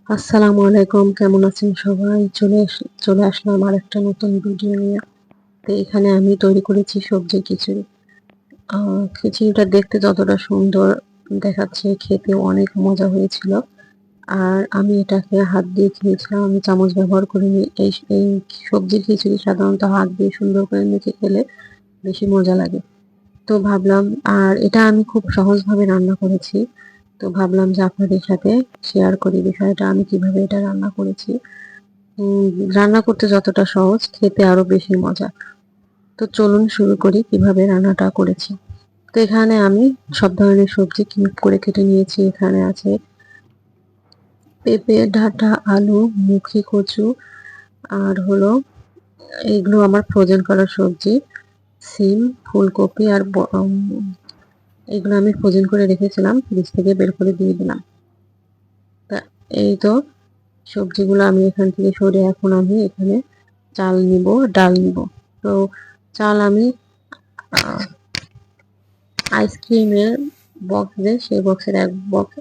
আসসালামু আলাইকুম, কেমন আছেন সবাই? চলে আসলাম আর একটা নতুন ভিডিও নিয়ে। তো এখানে আমি তৈরি করেছি সবজি খিচুড়ি। খিচুড়িটা দেখতে যতটা সুন্দর দেখাচ্ছে, খেতে অনেক মজা হয়েছিল। আর আমি এটাকে হাত দিয়ে খেয়েছিলাম, আমি চামচ ব্যবহার করিনি। এই সবজির খিচুড়ি সাধারণত হাত দিয়ে সুন্দর করে মেখে খেলে বেশি মজা লাগে। তো ভাবলাম, আর এটা আমি খুব সহজভাবে রান্না করেছি। তো ভাবলাম যে আপনাদের সাথে শেয়ার করি বিষয়টা, আমি কিভাবে এটা রান্না করেছি। উম, রান্না করতে যতটা সহজ, খেতে আরো বেশি মজা। তো চলুন শুরু করি কিভাবে রান্নাটা করেছি। তো এখানে আমি সব ধরনের সবজি কিউব করে কেটে নিয়েছি। এখানে আছে পেঁপে, ডাঁটা, আলু, মুখি কচু, আর হলো এগুলো আমার ফ্রোজেন করা সবজি। সিম, ফুলকপি আর এগুলো আমি ফ্রোজেন করে রেখেছিলাম, ফ্রিজ থেকে বের করে দিয়ে দিলাম। তা এই তো সবজিগুলো আমি এখান থেকে সরিয়ে এখন আমি এখানে চাল নিব, ডাল নিব। তো চাল আমি আইসক্রিমের বক্স দেয় সেই বক্সের এক বক্স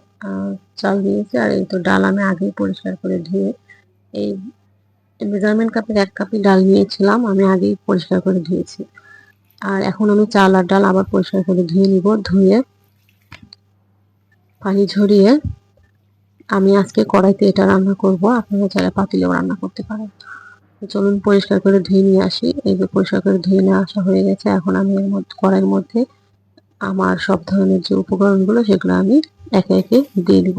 চাল দিয়েছি। আর এই তো ডাল আমি আগেই পরিষ্কার করে ধুয়ে, এই মেজারমেন্ট কাপের 1 কাপই ডাল নিয়েছিলাম, আমি আগেই পরিষ্কার করে ধুয়েছি। আর এখন আমি চাল আর ডাল আবার পরিষ্কার করে ধুয়ে নিব। ধুয়ে পানি ঝরিয়ে আমি আজকে কড়াইতে এটা রান্না করব, আপনারা চাইলে পাতিলেও রান্না করতে পারেন। তো চলুন পরিষ্কার করে ধুয়ে নিয়ে আসি। এই যে পরিষ্কার করে ধুয়ে নিয়ে আসা হয়ে গেছে, এখন আমি এর মধ্যে কড়াইয়ের মধ্যে আমার সব ধরনের যে উপকরণগুলো সেগুলো আমি একে একে দিয়ে দিব।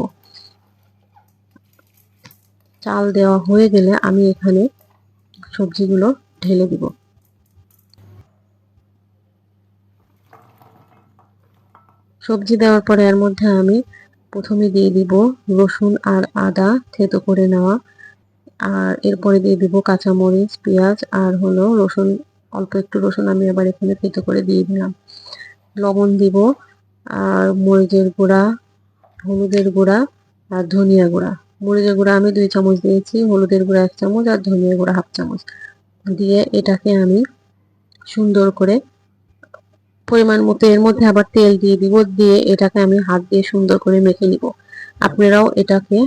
চাল দেওয়া হয়ে গেলে আমি এখানে সবজিগুলো ঢেলে দিব। সবজি দেওয়ার পরে এর মধ্যে আমি প্রথমে দিয়ে দিব রসুন আর আদা থেতো করে নেওয়া। আর এরপরে দিয়ে দিব কাঁচামরিচ, পেঁয়াজ আর হলো রসুন। অল্প একটু রসুন আমি আবার এখানে থেতো করে দিয়ে দিলাম। লবণ দিব, আর মরিচের গুঁড়া, হলুদের গুঁড়া আর ধনিয়া গুঁড়া। মরিচের গুঁড়া আমি 2 চামচ দিয়েছি, হলুদের গুঁড়া 1 চামচ আর ধনিয়া গুঁড়া 1/2 চামচ দিয়ে এটাকে আমি সুন্দর করে পরিমাণ মতো এর মধ্যে আবার তেল দিয়ে দিব। দিয়ে এটাকে আমি হাত দিয়ে সুন্দর করে মেখে নিব। আপনারাও এটাকে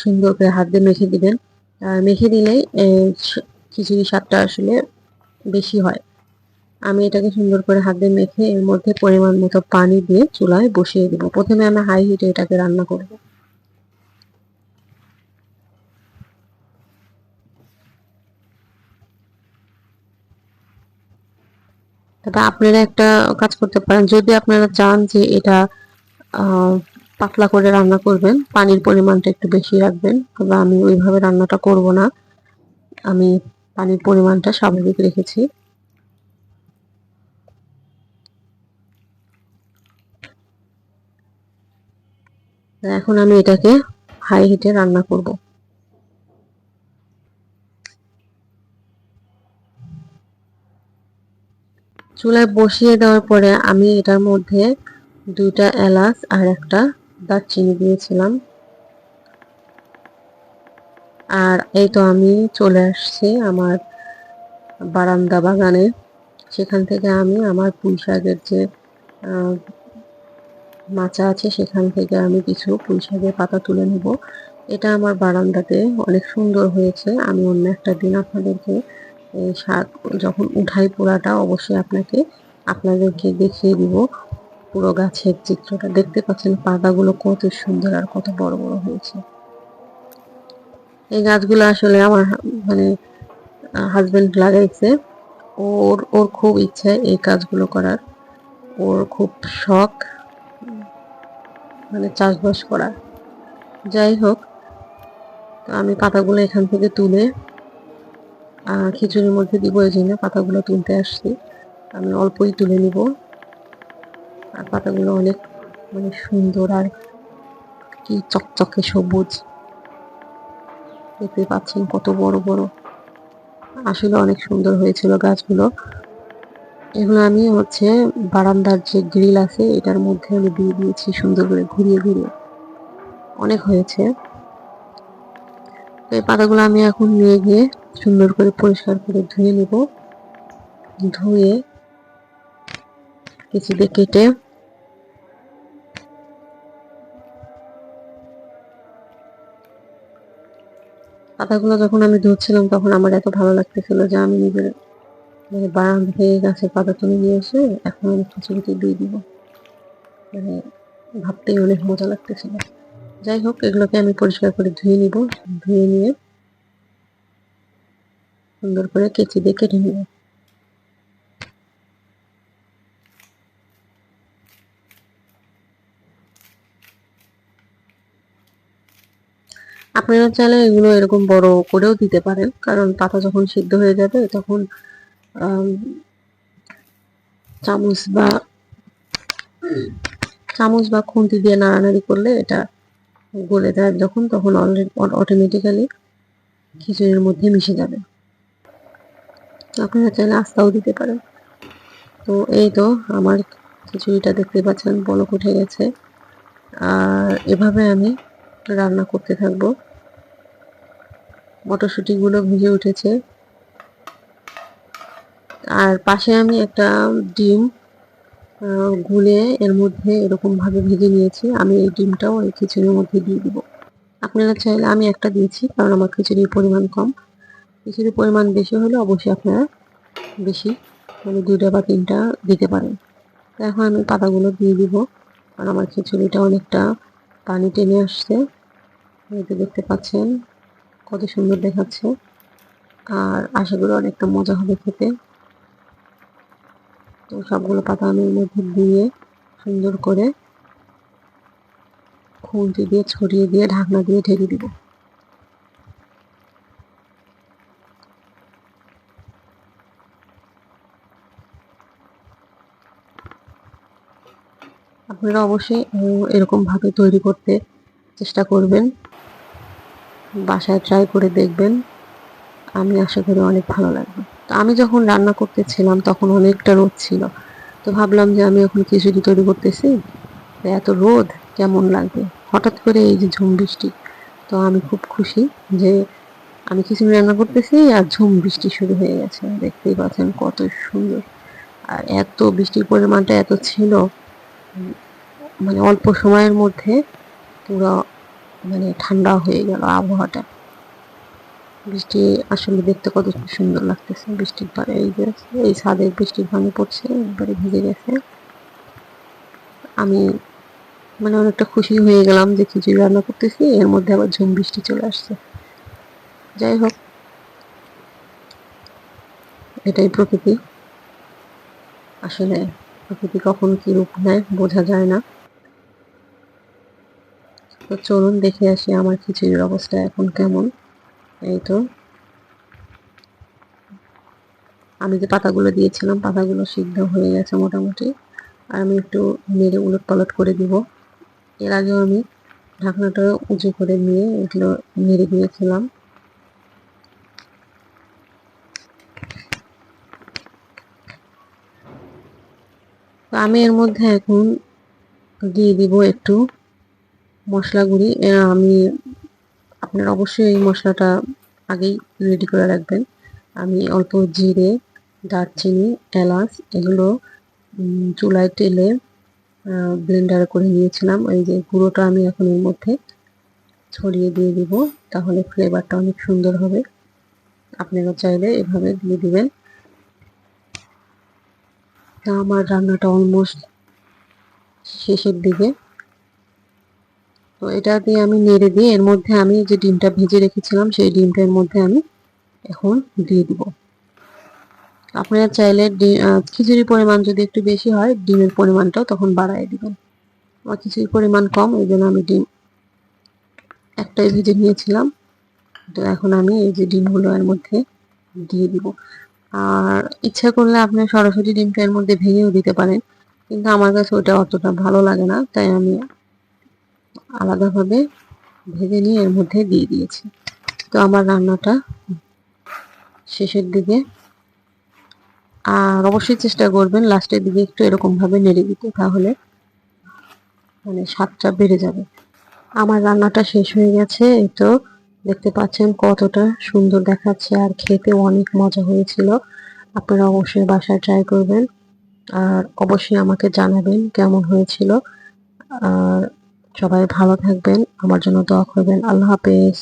সুন্দর করে হাত দিয়ে মেখে দিবেন। আর মেখে দিলেই খিচুড়ির স্বাদটা আসলে বেশি হয়। আমি এটাকে সুন্দর করে হাত দিয়ে মেখে এর মধ্যে পরিমাণ মতো পানি দিয়ে চুলায় বসিয়ে দিব। প্রথমে আমি হাই হিটে এটাকে রান্না করব। তবে আপনারা একটা কাজ করতে পারেন, যদি আপনারা চান যে এটা পাতলা করে রান্না করবেন, পানির পরিমাণটা একটু বেশি রাখবেন। তবে আমি ওইভাবে রান্নাটা করব না, আমি পানির পরিমাণটা স্বাভাবিক রেখেছি। এখন আমি এটাকে হাই হিটে রান্না করব। চুলায় বসিয়ে দেওয়ার পরে আমি এটার মধ্যে 2টা এলাচ আর একটা দারচিনি দিয়েছিলাম। আর এই তো আমি চলে আসছি আমার বারান্দা বাগানে। সেখান থেকে আমি আমার পুঁই শাকের যে মাচা আছে সেখান থেকে আমি কিছু পুঁই শাকের পাতা তুলে নেব। এটা আমার বারান্দাতে অনেক সুন্দর হয়েছে। আমি অন্য একটা দিন আপনাদেরকে এই শাক যখন উঠাই পোড়াটা অবশ্যই আপনাদেরকে দেখিয়ে দিব। পুরো গাছের চিত্রটা দেখতে পাচ্ছেন, পাতাগুলো কত সুন্দর আর কত বড় বড় হয়েছে। এই গাছগুলো আসলে আমার মানে হাজবেন্ড লাগাইছে। ওর ওর খুব ইচ্ছে এই কাজগুলো করার, ওর খুব শখ মানে চাষবাস করা। যাই হোক, তো আমি পাতাগুলো এখান থেকে তুলে খিচুড়ির মধ্যে দিব, এই জন্য পাতাগুলো তুলতে আসছি। আমি অল্পই তুলে নিব। আর পাতাগুলো অনেক মানে সুন্দর আর কি চকচকে সবুজ, দেখতে পাচ্ছেন কত বড় বড়। আসলে অনেক সুন্দর হয়েছিল গাছগুলো। এগুলো আমি বারান্দার যে গ্রিল আছে এটার মধ্যে আমি দিয়ে দিয়েছি সুন্দর করে ঘুরিয়ে ঘুরিয়ে। অনেক হয়েছে। তো এই পাতাগুলো আমি এখন নিয়ে গিয়ে সুন্দর করে পরিষ্কার করে ধুয়ে নিব। ধুয়ে কিছুতে কেটে পাতাগুলো যখন আমি ধুচ্ছিলাম তখন আমার এত ভালো লাগতেছিল যে আমি নিজের মানে বারান্দা থেকে গাছের পাতা তুলে নিয়ে এসে এখন আমি খিচুড়িতে দিয়ে দিব। মানে ভাবতেই অনেক মজা লাগতেছিল। যাই হোক, এগুলোকে আমি পরিষ্কার করে ধুয়ে নিব। ধুয়ে নিয়ে সুন্দর করে কেচি দিয়ে কেটে নিব। আপনারা চাইলে এগুলো এরকম বড় করেও দিতে পারেন, কারণ পাতা যখন সিদ্ধ হয়ে যাবে তখন চামচ বা খুন্তি দিয়ে নাড়ানাড়ি করলে এটা গলে যায় যখন, তখন অটোমেটিক্যালি খিচুড়ির মধ্যে মিশে যাবে। আপনারা চাইলে আস্তাও দিতে পারেন। তো এই তো আমার খিচুড়িটা দেখতে পাচ্ছেন বলক উঠে গেছে। আর এভাবে আমি রান্না করতে থাকবো। মটরশুঁটিগুলো ভিজে উঠেছে। আর পাশে আমি একটা ডিম গুলে এর মধ্যে এরকম ভাবে ভেজে নিয়েছি। আমি এই ডিমটাও এই খিচুড়ির মধ্যে দিয়ে দিব। আপনারা চাইলে, আমি একটা দিয়েছি কারণ আমার খিচুড়ির পরিমাণ কম। খিচুড়ির পরিমাণ বেশি হলে অবশ্যই আপনারা বেশি মানে 2টা বা 3টা দিতে পারেন। এখন আমি পাতাগুলো দিয়ে দিব, কারণ আমার খিচুড়িটা অনেকটা পানি টেনে আসছে। এই যে দেখতে পাচ্ছেন কত সুন্দর দেখাচ্ছে। আর আশা করি অনেকটা মজা হবে খেতে। তো সবগুলো পাতা আমি এর মধ্যে দিয়ে সুন্দর করে খুন্তি দিয়ে ছড়িয়ে দিয়ে ঢাকনা দিয়ে ঢেকে দিব। আপনারা অবশ্যই এরকম ভাবে তৈরি করতে চেষ্টা করবেন, বাসায় ট্রাই করে দেখবেন। আমি আশা করি অনেক ভালো লাগবে। তো আমি যখন রান্না করতেছিলাম তখন অনেকটা রোদ ছিল। তো ভাবলাম যে আমি এখন খিচুড়ি তৈরি করতেছি, এত রোদ কেমন লাগবে। হঠাৎ করে এই যে ঝুম বৃষ্টি, তো আমি খুব খুশি যে আমি খিচুড়ি রান্না করতেছি আর ঝুম বৃষ্টি শুরু হয়ে গেছে। দেখতেই পাচ্ছেন কত সুন্দর। আর এত বৃষ্টির পরিমাণটা এত ছিল, মানে অল্প সময়ের মধ্যে পুরো মানে ঠান্ডা হয়ে গেল আবহাওয়াটা। বৃষ্টি আসলে দেখতে কত সুন্দর লাগতেছে। বৃষ্টির পরে এই যে এই ছাদে বৃষ্টির পানি পড়ছে, একবারে ভিজে গেছে। আমি মানে অনেকটা খুশি হয়ে গেলাম যে খিচুড়ি রান্না করতেছি, এর মধ্যে আবার ঝুম বৃষ্টি চলে আসছে। যাই হোক, এটাই প্রকৃতি। আসলে প্রকৃতি কখন কি রূপ নেয় বোঝা যায় না। তো চলুন দেখে আসি আমার খিচুড়ির অবস্থা এখন কেমন। এই তো আমি যে পাতাগুলো দিয়েছিলাম, পাতাগুলো সিদ্ধ হয়ে গেছে মোটামুটি। আর আমি একটু নেড়ে উলট পালট করে দিব। এর আগেও আমি ঢাকনাটা উঁচু করে নিয়ে এগুলো নেড়ে দিয়েছিলাম। তো আমি এর মধ্যে এখন দিয়ে দিব একটু মশলা গুঁড়ি। আপনারা অবশ্যই এই মশলাটা আগেই রেডি করে রাখবেন। আমি অল্প জিরে, দারচিনি, এলাচ এগুলো চুলায় তেলে ব্লেন্ডার করে নিয়েছিলাম। এই যে গুঁড়োটা আমি এখন এর মধ্যে ছড়িয়ে দিয়ে দিব, তাহলে ফ্লেভারটা অনেক সুন্দর হবে। আপনারা চাইলে এভাবে দিয়ে দিবেন। তা আমার রান্নাটা অলমোস্ট শেষের দিকে। তো এটা দিয়ে আমি নেড়ে দিয়ে এর মধ্যে আমি যে ডিমটা ভেজে রেখেছিলাম সেই ডিমটার মধ্যে আমি এখন দিয়ে দিব। আপনারা চাইলে খিচুড়ির পরিমাণ যদি একটু বেশি হয়, ডিমের পরিমাণটাও তখন বাড়ায় দিবেন। আমার খিচুড়ির পরিমাণ কম, এই জন্য আমি ডিম একটাই ভেজে নিয়েছিলাম। তো এখন আমি এই যে ডিমগুলো এর মধ্যে দিয়ে দিব। আর ইচ্ছা করলে আপনি সরাসরি ডিমটা এর মধ্যে ভেঙেও দিতে পারেন, কিন্তু আমার কাছে ওটা অতটা ভালো লাগে না, তাই আমি আলাদাভাবে ভেজে নিয়ে এর মধ্যে দিয়ে দিয়েছি। তো আমার রান্নাটা শেষের দিকে। আর অবশ্যই চেষ্টা করবেন লাস্টের দিকে একটু এরকম ভাবে নেড়ে দিতে, তাহলে মানে স্বাদটা বেড়ে যাবে। আমার রান্নাটা শেষ হয়ে গেছে। এই তো দেখতে পাচ্ছেন কতটা সুন্দর দেখাচ্ছে, আর খেতেও অনেক মজা হয়েছিল। আপনারা অবশ্যই বাসায় ট্রাই করবেন, আর অবশ্যই আমাকে জানাবেন কেমন হয়েছিল। আর সবাই ভালো থাকবেন, আমার জন্য দোয়া করবেন। আল্লাহ হাফেজ।